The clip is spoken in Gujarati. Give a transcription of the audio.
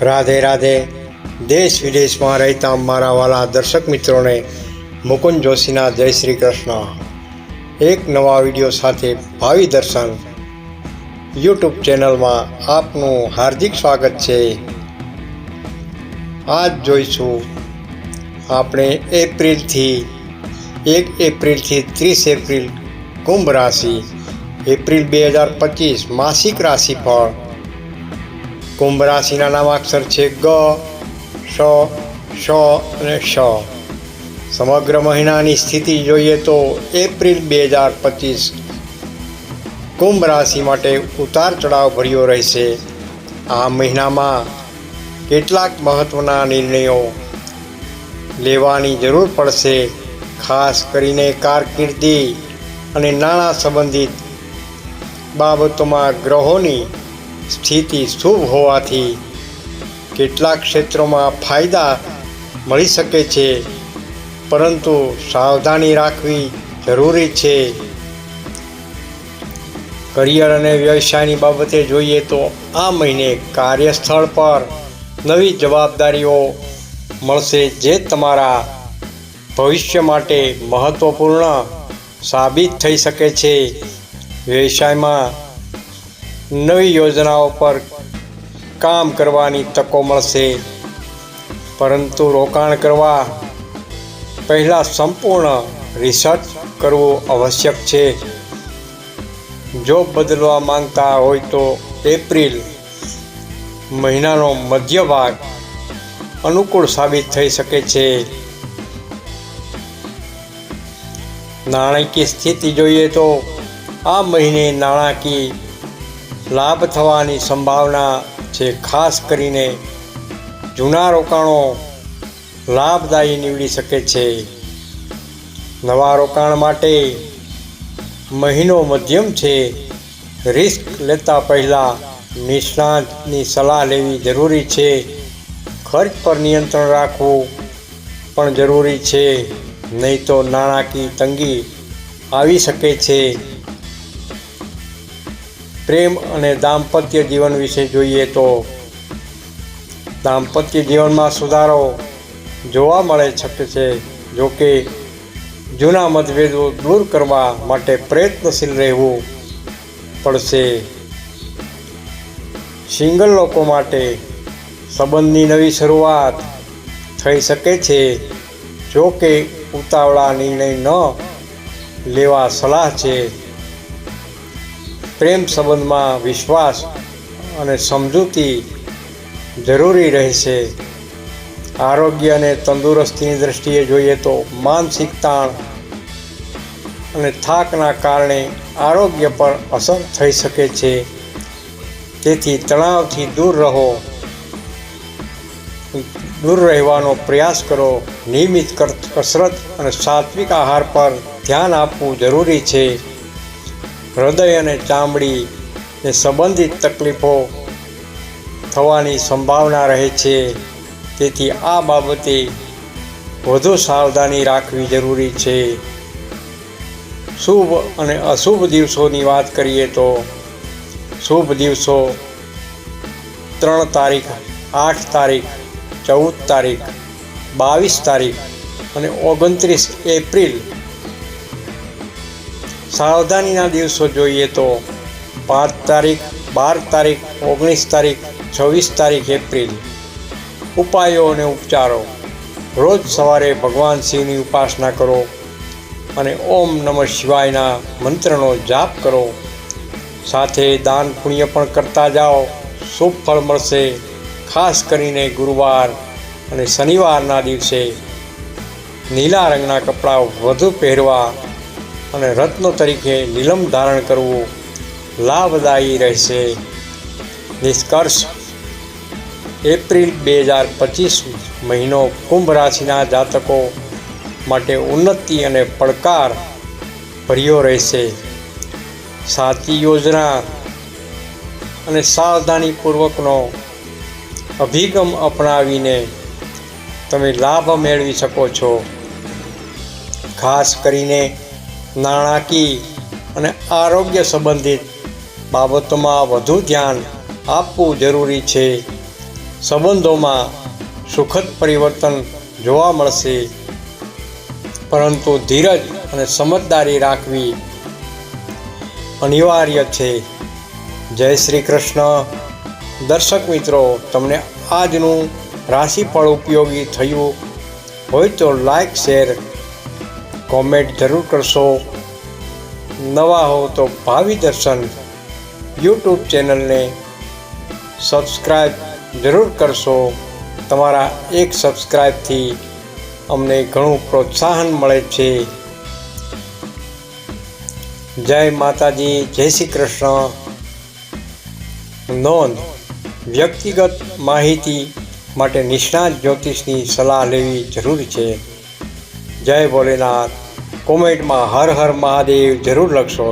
રાધે રાધે. દેશ વિદેશમાં રહેતા મારા વાલા દર્શક મિત્રોને મુકુંદ જોશીના જય શ્રી કૃષ્ણ. એક નવા વિડીયો સાથે ભાવિ દર્શન યુટ્યુબ ચેનલમાં આપનું હાર્દિક સ્વાગત છે. આજ જોઈશું આપણે એપ્રિલથી 1 એપ્રિલથી 30 એપ્રિલ કુંભ રાશિ, એપ્રિલ 2025 માસિક રાશિફળ. કુંભ રાશિના નામાક્ષર છે ગ, શ, શ અને શ. સમગ્ર મહિનાની સ્થિતિ જોઈએ તો એપ્રિલ 2025 કુંભ રાશિ માટે ઉતાર ચઢાવ ભર્યો રહેશે. આ મહિનામાં કેટલાક મહત્ત્વના નિર્ણયો લેવાની જરૂર પડશે. ખાસ કરીને કારકિર્દી અને નાણાં સંબંધિત બાબતોમાં ગ્રહોની સ્થિતિ શુભ હોવાથી કેટલાક ક્ષેત્રોમાં ફાયદા મળી શકે છે, પરંતુ સાવધાની રાખવી જરૂરી છે. કરિયર અને વ્યવસાયની બાબતે જોઈએ તો આ મહિને કાર્યસ્થળ પર નવી જવાબદારીઓ મળશે, જે તમારા ભવિષ્ય માટે મહત્ત્વપૂર્ણ સાબિત થઈ શકે છે. વ્યવસાયમાં નવી યોજનાઓ પર કામ કરવાની તકો મળશે, પરંતુ રોકાણ કરવા પહેલાં સંપૂર્ણ રિસર્ચ કરવું આવશ્યક છે. જોબ બદલવા માંગતા હોય તો એપ્રિલ મહિનાનો મધ્ય ભાગ અનુકૂળ સાબિત થઈ શકે છે. નાણાકીય સ્થિતિ જોઈએ તો આ મહિને નાણાકીય લાભ થવાની સંભાવના છે. ખાસ કરીને જૂના રોકાણો લાભદાયી નીવડી શકે છે. નવા રોકાણ માટે મહિનો મધ્યમ છે. રિસ્ક લેતા પહેલાં નિષ્ણાતની સલાહ લેવી જરૂરી છે. ખર્ચ પર નિયંત્રણ રાખવું પણ જરૂરી છે, નહીં તો નાણાકીય તંગી આવી શકે છે. પ્રેમ અને દાંપત્ય જીવન વિશે જોઈએ તો દાંપત્ય જીવનમાં સુધારો જોવા મળે શકે છે. જોકે જૂના મતભેદો દૂર કરવા માટે પ્રયત્નશીલ રહેવું પડશે. સિંગલ લોકો માટે સંબંધની નવી શરૂઆત થઈ શકે છે. જોકે ઉતાવળા નિર્ણય ન લેવા સલાહ છે. પ્રેમ સંબંધમાં વિશ્વાસ અને સમજૂતી જરૂરી રહેશે. આરોગ્ય અને તંદુરસ્તીની દૃષ્ટિએ જોઈએ તો માનસિક તાણ અને થાકના કારણે આરોગ્ય પર અસર થઈ શકે છે. તેથી તણાવથી દૂર રહેવાનો પ્રયાસ કરો. નિયમિત કસરત અને સાત્વિક આહાર પર ધ્યાન આપવું જરૂરી છે. હૃદય અને ચામડીને સંબંધિત તકલીફો થવાની સંભાવના રહે છે, તેથી આ બાબતે વધુ સાવધાની રાખવી જરૂરી છે. શુભ અને અશુભ દિવસોની વાત કરીએ તો શુભ દિવસો 3 તારીખ, 8 તારીખ, 14 તારીખ, 22 તારીખ અને 29 એપ્રિલ. સાવધાનીના દિવસો જોઈએ તો 5 તારીખ, 12 તારીખ, 19 તારીખ, 26 તારીખ એપ્રિલ. ઉપાયો અને ઉપચારો: રોજ સવારે ભગવાન શિવની ઉપાસના કરો અને ઓમ નમઃ શિવાયના મંત્રનો જાપ કરો. સાથે દાન પુણ્ય પણ કરતા જાઓ, શુભ ફળ મળશે. ખાસ કરીને ગુરુવાર અને શનિવારના દિવસે નીલા રંગના કપડાં વધુ પહેરવા અને રત્નો તરીકે નીલમ ધારણ કરવું લાભદાયી રહેશે. નિષ્કર્ષ: એપ્રિલ 2025 મહિનો કુંભ રાશિના જાતકો માટે ઉન્નતિ અને પડકાર ભર્યો રહેશે. સાચી યોજના અને સાવધાનીપૂર્વકનો અભિગમ અપનાવીને તમે લાભ મેળવી શકો છો. ખાસ કરીને નાણાકીય અને આરોગ્ય સંબંધિત બાબતોમાં વધુ ધ્યાન આપવું જરૂરી છે. સંબંધોમાં સુખદ પરિવર્તન જોવા મળશે, પરંતુ ધીરજ અને સમજદારી રાખવી અનિવાર્ય છે. જય શ્રી કૃષ્ણ. દર્શક મિત્રો, તમને આજનું રાશિફળ ઉપયોગી થયું હોય તો લાઈક, શેર, કોમેન્ટ જરૂર કરશો. નવા હો તો ભાવિ દર્શન યુટ્યુબ ચેનલને સબસ્ક્રાઈબ જરૂર કરશો. તમારા એક સબસ્ક્રાઈબથી અમને ઘણું પ્રોત્સાહન મળે છે. જય માતાજી, જય શ્રી કૃષ્ણ. નોંધ: વ્યક્તિગત માહિતી માટે નિષ્ણાત જ્યોતિષની સલાહ લેવી જરૂરી છે. જય ભોલેનાથ. કોમેન્ટમાં હર હર મહાદેવ જરૂર લખશો.